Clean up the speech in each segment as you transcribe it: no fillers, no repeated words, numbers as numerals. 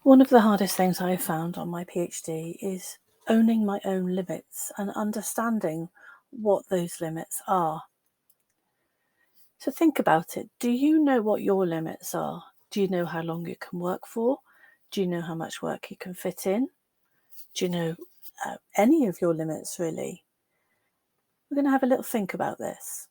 One of the hardest things I found on my PhD is owning my own limits and understanding what those limits are. So think about it. Do you know what your limits are? Do you know how long you can work for? Do you know how much work you can fit in? Do you know any of your limits, really? We're going to have a little think about this.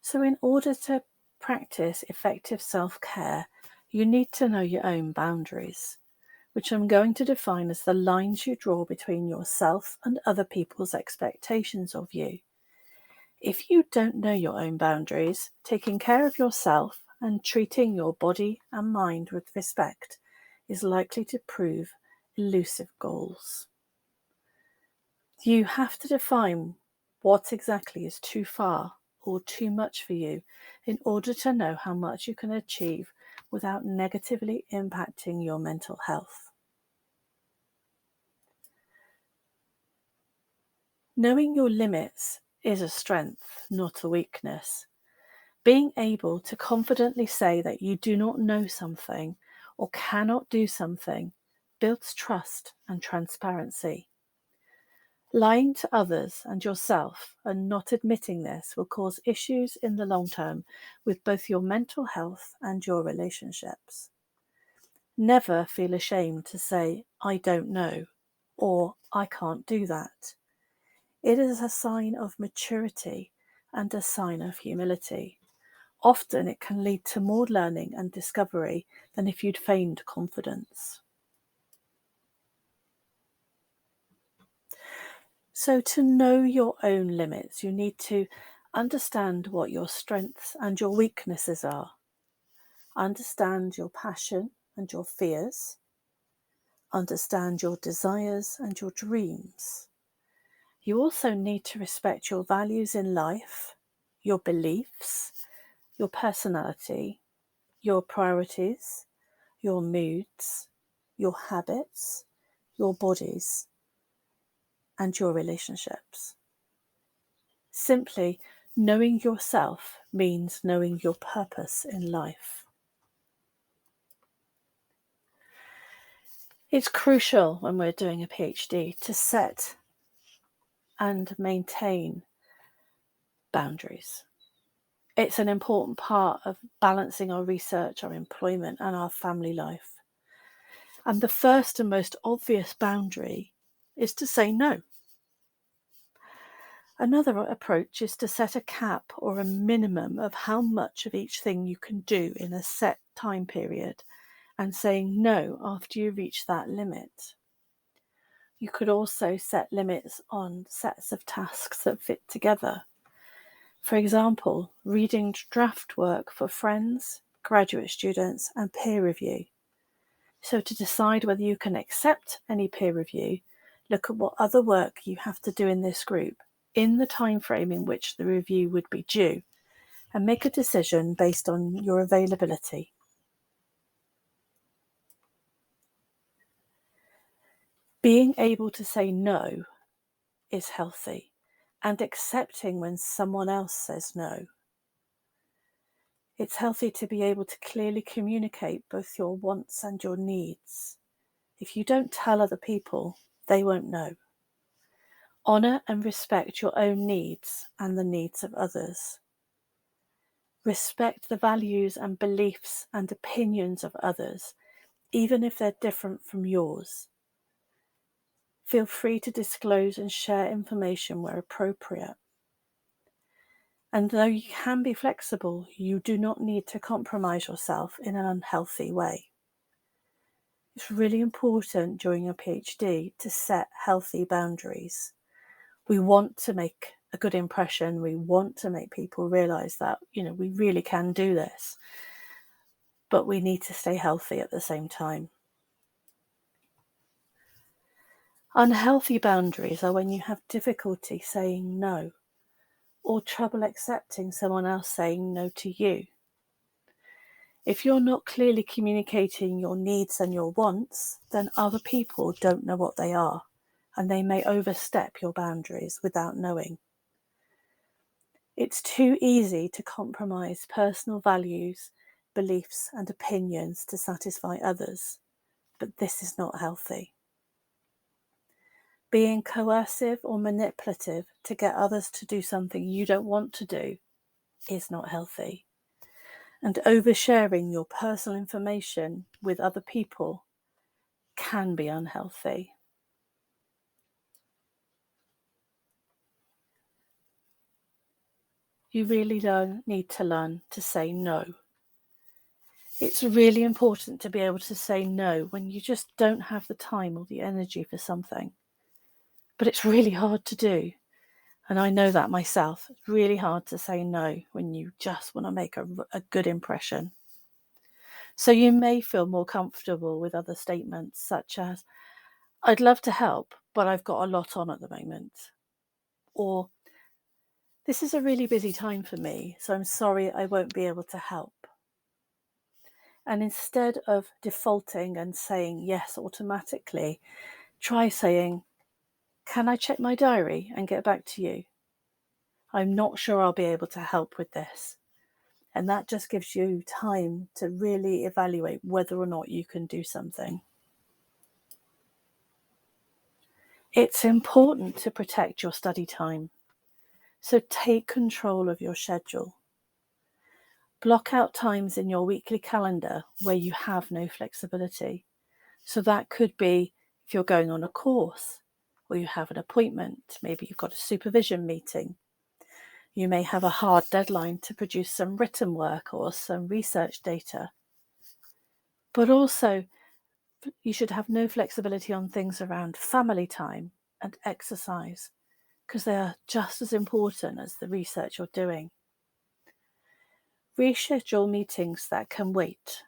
So in order to practice effective self-care, you need to know your own boundaries, which I'm going to define as the lines you draw between yourself and other people's expectations of you. If you don't know your own boundaries, taking care of yourself and treating your body and mind with respect is likely to prove elusive goals. You have to define what exactly is too far or too much for you in order to know how much you can achieve without negatively impacting your mental health. Knowing your limits is a strength, not a weakness. Being able to confidently say that you do not know something or cannot do something builds trust and transparency. Lying to others and yourself and not admitting this will cause issues in the long term with both your mental health and your relationships. Never feel ashamed to say, "I don't know," or "I can't do that." It is a sign of maturity and a sign of humility. Often it can lead to more learning and discovery than if you'd feigned confidence. So to know your own limits, you need to understand what your strengths and your weaknesses are. Understand your passion and your fears. Understand your desires and your dreams. You also need to respect your values in life, your beliefs, your personality, your priorities, your moods, your habits, your bodies, and your relationships. Simply, knowing yourself means knowing your purpose in life. It's crucial when we're doing a PhD to set and maintain boundaries. It's an important part of balancing our research, our employment, and our family life. And the first and most obvious boundary is to say no. Another approach is to set a cap or a minimum of how much of each thing you can do in a set time period and saying no after you reach that limit. You could also set limits on sets of tasks that fit together. For example, reading draft work for friends, graduate students, and peer review. So to decide whether you can accept any peer review, look at what other work you have to do in this group in the time frame in which the review would be due, and make a decision based on your availability. Being able to say no is healthy, and accepting when someone else says no. It's healthy to be able to clearly communicate both your wants and your needs. If you don't tell other people, they won't know. Honour and respect your own needs and the needs of others. Respect the values and beliefs and opinions of others, even if they're different from yours. Feel free to disclose and share information where appropriate. And though you can be flexible, you do not need to compromise yourself in an unhealthy way. It's really important during your PhD to set healthy boundaries. We want to make a good impression. We want to make people realise that, we really can do this. But we need to stay healthy at the same time. Unhealthy boundaries are when you have difficulty saying no, or trouble accepting someone else saying no to you. If you're not clearly communicating your needs and your wants, then other people don't know what they are, and they may overstep your boundaries without knowing. It's too easy to compromise personal values, beliefs, and opinions to satisfy others, but this is not healthy. Being coercive or manipulative to get others to do something you don't want to do is not healthy. And oversharing your personal information with other people can be unhealthy. You really need to learn to say no. It's really important to be able to say no when you just don't have the time or the energy for something. But it's really hard to do. And I know that myself. It's really hard to say no when you just want to make a good impression. So you may feel more comfortable with other statements such as, I'd love to help, but I've got a lot on at the moment. Or, this is a really busy time for me, so I'm sorry I won't be able to help. And instead of defaulting and saying yes automatically, try saying, can I check my diary and get back to you? I'm not sure I'll be able to help with this. And that just gives you time to really evaluate whether or not you can do something. It's important to protect your study time. So take control of your schedule. Block out times in your weekly calendar where you have no flexibility. So that could be if you're going on a course or you have an appointment, maybe you've got a supervision meeting. You may have a hard deadline to produce some written work or some research data. But also, you should have no flexibility on things around family time and exercise, because they are just as important as the research you're doing. Reschedule meetings that can wait.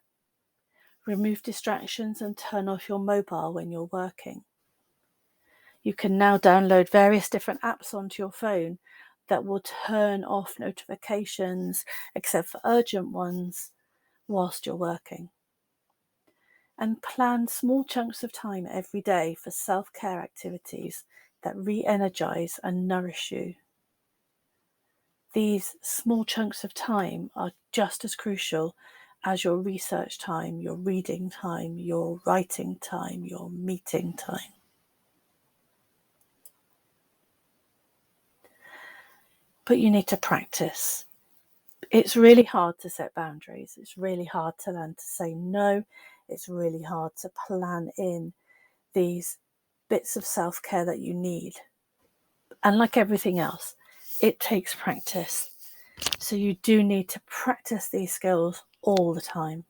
Remove distractions and turn off your mobile when you're working. You can now download various different apps onto your phone that will turn off notifications, except for urgent ones, whilst you're working. And plan small chunks of time every day for self-care activities that re-energize and nourish you. These small chunks of time are just as crucial as your research time, your reading time, your writing time, your meeting time. But you need to practice. It's really hard to set boundaries. It's really hard to learn to say no. It's really hard to plan in these bits of self-care that you need. And like everything else, it takes practice. So you do need to practice these skills all the time.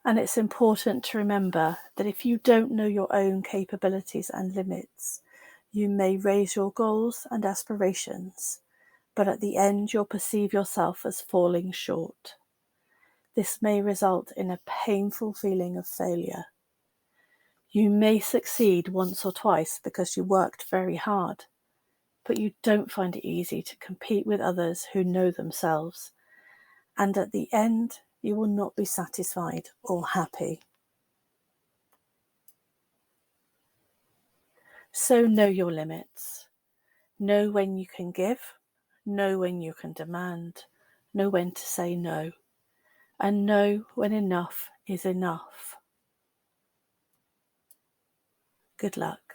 And it's important to remember that if you don't know your own capabilities and limits, you may raise your goals and aspirations, but at the end you'll perceive yourself as falling short. This may result in a painful feeling of failure. You may succeed once or twice because you worked very hard, but you don't find it easy to compete with others who know themselves. And at the end, you will not be satisfied or happy. So know your limits. Know when you can give, know when you can demand, know when to say no, and know when enough is enough. Good luck.